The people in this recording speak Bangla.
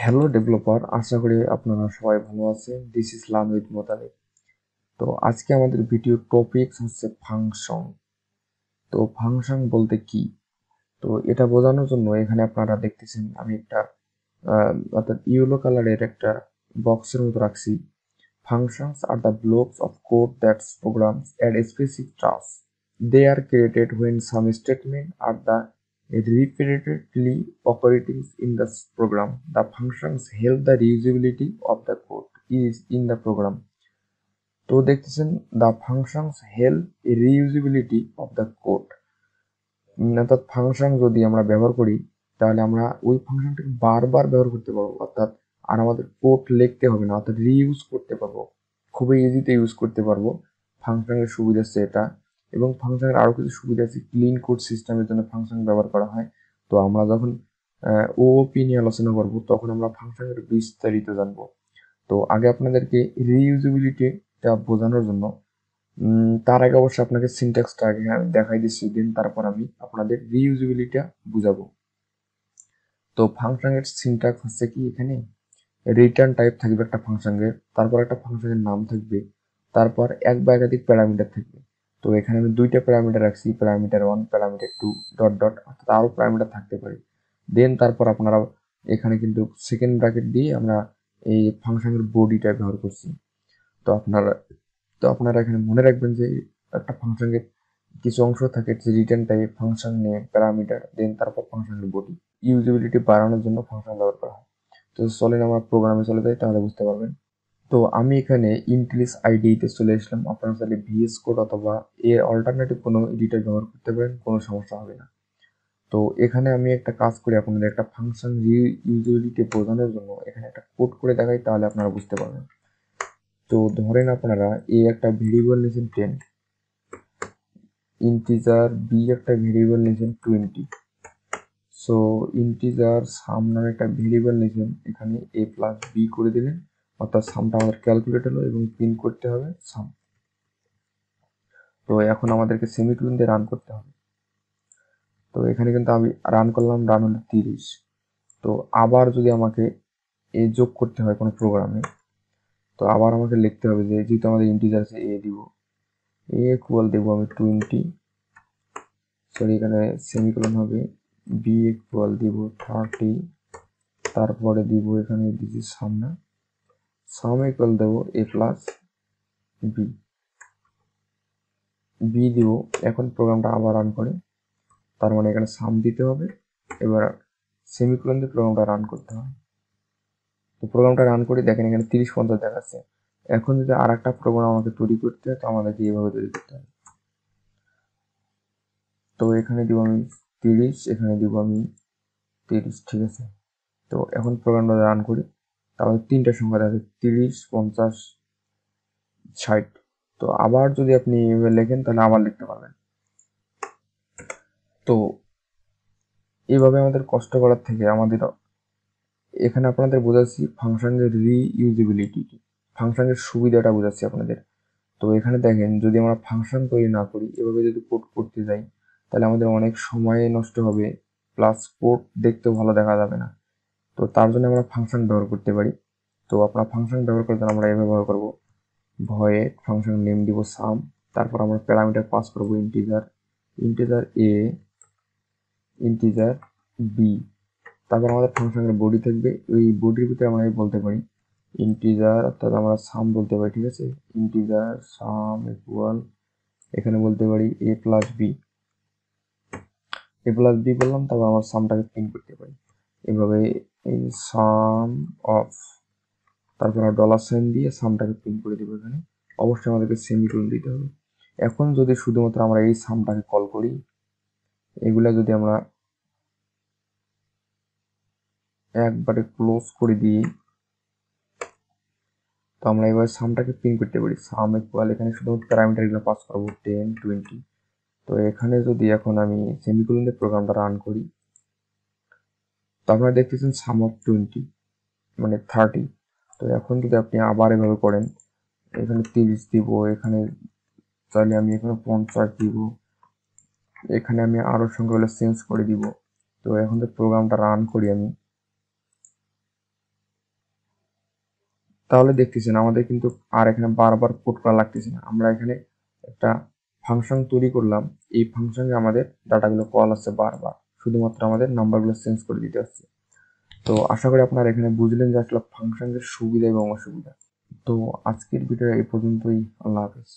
হ্যালো ডেভেলপার, আশা করি আপনারা সবাই ভালো আছেন। This is Lamid Motaleb. তো আজকে আমাদের ভিডিও টপিক হচ্ছে ফাংশন। তো ফাংশন বলতে কি? তো এটা বোঝানোর জন্য এখানে আপনারা দেখতেছেন আমি একটা অর্থাৎ ইয়েলো কালারের একটা বক্সের মতো রাখছি। Functions are the blocks of code that programs add a specific task. They are created when some statements are the repeatedly operating in the program. The functions help the reusability of the code is in the program. তো দেখতেছেন the functions help reusability of the code. অর্থাৎ ফাংশন যদি আমরা ব্যবহার করি তাহলে আমরা ওই ফাংশনটাকে বারবার ব্যবহার করতে পারবো, অর্থাৎ আর আমাদের কোড লিখতে হবে না, অর্থাৎ রিইউজ করতে পারবো, খুবই ইজিতে ইউজ করতে পারবো। ফাংশনের সুবিধা আছে এটা, এবং ফাংশনের আরো কিছু সুবিধা আছে। ক্লিন কোড সিস্টেমের জন্য ফাংশন ব্যবহার করা হয়। তো আমরা যখন ওওপি নিয়ে আলোচনা করব তখন আমরা ফাংশনের বিস্তারিত জানবো। তো আগে আপনাদেরকে রিইউজিবিলিটিটা বোঝানোর জন্য তার আগে অবশ্যই আপনাকে সিনট্যাক্সটা আগে আমি দেখাই দিচ্ছি, দেন তারপর আমি আপনাদের রিইউজিবিলিটিটা বুঝাবো। তো ফাংশনের সিনট্যাক্স হচ্ছে কি, এখানে রিটার্ন টাইপ থাকবে একটা ফাংশনের, তারপর একটা ফাংশনের নাম থাকবে, তারপর এক বা একাধিক প্যারামিটার থাকবে। তো এখানে আমি দুইটা প্যারামিটার রাখছি, প্যারামিটার 1 প্যারামিটার 2 ডট ডট, অর্থাৎ আরো প্যারামিটার থাকতে পারে। দেন তারপর আপনারা এখানে কিন্তু সেকেন্ড ব্র্যাকেট দিয়ে আমরা এই ফাংশনের বডিটা ব্যবহার করছি। তো আপনারা এখানে মনে রাখবেন যে একটা ফাংশনের কিছু অংশ থাকে যে return type, function name, parameter, then তারপর ফাংশনের বডি। ইউজিবিলিটি বাড়ানোর জন্য ফাংশন ব্যবহার করা হয়। তো চলেন আমরা প্রোগ্রামে চলে যাই, তাহলে বুঝতে পারবেন। তো আমি এখানে ইন্টেলিস আইডিতে চলে আসলাম। আপনারা চাইলে ভিএস কোড অথবা এর অল্টারনেটিভ কোনো এডিটর ব্যবহার করতে পারেন, কোনো সমস্যা হবে না। তো এখানে আমি একটা কাজ করি, আপনাদের একটা ফাংশন ইউজিবিলিটি বোঝানোর জন্য এখানে একটা কোড করে দেখাই, তাহলে আপনারা বুঝতে পারবেন। তো ধরেন আপনারা এ একটা ভেরিয়েবল নিয়েছেন 10, ইন্টিজার বি একটা ভেরিয়েবল নিয়েছেন 20। সো ইন্টিজার সাম নামে একটা ভেরিয়েবল নিয়েছেন, এখানে এ প্লাস বি করে দিলেন, অর্থাৎ সামটা আমাদের ক্যালকুলেট হলো এবং প্রিন্ট করতে হবে সাম। তো এখন আমাদেরকে সেমিকোলন দিয়ে রান করতে হবে। তো এখানে কিন্তু আমি রান করলাম, রান হলো 30। তো আবার যদি আমাকে এ যোগ করতে হয় কোনো প্রোগ্রামে, তো আবার আমাকে লিখতে হবে যে যেহেতু আমাদের ইন্টিজার আছে এ দিব, এ ইকুয়াল দেবো আমি 20, সরি এখানে সেমিকোলন হবে, বি ইকুয়াল দিব 30, তারপরে দিব এখানে দিচ্ছি সামনে সাম ইকুয়াল দেবো এ প্লাস বি, বি দিব। এখন প্রোগ্রামটা আবার রান করে, তার মানে এখানে সাম দিতে হবে, এবার সেমিকোলন দিয়ে প্রোগ্রামটা রান করতে হবে। তো প্রোগ্রামটা রান করে দেখেন এখানে 30-50 দেখাচ্ছে। এখন যদি আর একটা প্রোগ্রাম আমাকে তৈরি করতে হয়, তো আমাদেরকে এইভাবে তৈরি করতে হবে। তো এখানে দিব আমি 30, এখানে দিব আমি 30, ঠিক আছে। তো এখন প্রোগ্রামটা রান করি, তাহলে তিনটা সংখ্যা থাকে 30, 50, 60। তো আবার যদি আপনি এভাবে লেখেন তাহলে আবার লিখতে পারবেন। তো এইভাবে আমাদের কষ্ট করার থেকে আমাদের এখানে আপনাদের বোঝাচ্ছি ফাংশনের রিইউজিবিলিটি, ফাংশনের সুবিধাটা বোঝাচ্ছি আপনাদের। তো এখানে দেখেন যদি আমরা ফাংশন তৈরি না করি, এভাবে যদি কোড করতে যাই তাহলে আমাদের অনেক সময় নষ্ট হবে, প্লাস কোড দেখতেও ভালো দেখা যাবে না। তো তার জন্য আমরা ফাংশন ব্যবহার করতে পারি। তো আপনার ফাংশন ব্যবহার করতে আমরা এভাবে ব্যবহার করব, ভয়েড ফাংশন নেম দিব সাম, তারপর আমরা প্যারামিটার পাস করব ইন্টিজার, ইন্টিজার এ, ইন্টিজার বি, তারপর আমাদের ফাংশনের বডি থাকবে। ওই বডির ভিতরে আমরা বলতে পারি ইন্টিজার, অর্থাৎ আমরা সাম বলতে পারি, ঠিক আছে। ইন্টিজার সাম ইকুয়াল, এখানে বলতে পারি এ প্লাস বি, এ প্লাস বি বললাম, তারপর আমরা সামটাকে প্রিন্ট করতে পারি এভাবে, এই সাম অফ, তারপর ডলার সাইন দিয়ে সামটাকে প্রিন্ট করে দেবো। এখানে অবশ্যই আমাদেরকে সেমিকোলন দিতে হবে। এখন যদি শুধুমাত্র আমরা এই সামটাকে কল করি, এগুলা যদি আমরা একবারে ক্লোজ করে দিই, তো আমরা এবার সামটাকে প্রিন্ট করতে পারি সাম ইকুয়াল, এখানে শুধুমাত্র প্যারামিটারগুলো পাস করবো 10, 20। তো এখানে যদি এখন আমি সেমিকোলন দিয়ে প্রোগ্রামটা রান করি, তো আপনারা দেখতেছেন সাম অফ 20 মানে 30। তো এখন যদি আপনি আবার এভাবে করেন, এখানে 30 দিব, এখানে চাইলে আমি এখানে 50 দিব, এখানে আমি আরো সংখ্যাগুলো চেঞ্জ করে দিব। তো এখন যে প্রোগ্রামটা রান করি আমি, তাহলে দেখতেছেন আমাদের কিন্তু আর এখানে বারবার কোড করা লাগতেছে না। আমরা এখানে একটা ফাংশন তৈরি করলাম, এই ফাংশনে আমাদের ডাটাগুলো কল আসছে বারবার, শুধুমাত্র আমাদের নাম্বারগুলো চেঞ্জ করে দিতে হচ্ছে। তো আশা করি আপনারা এখানে বুঝলেন যে আসলে ফাংশনের সুবিধা এবং অসুবিধা। তো আজকের ভিডিও এই পর্যন্তই। আল্লাহ হাফেজ।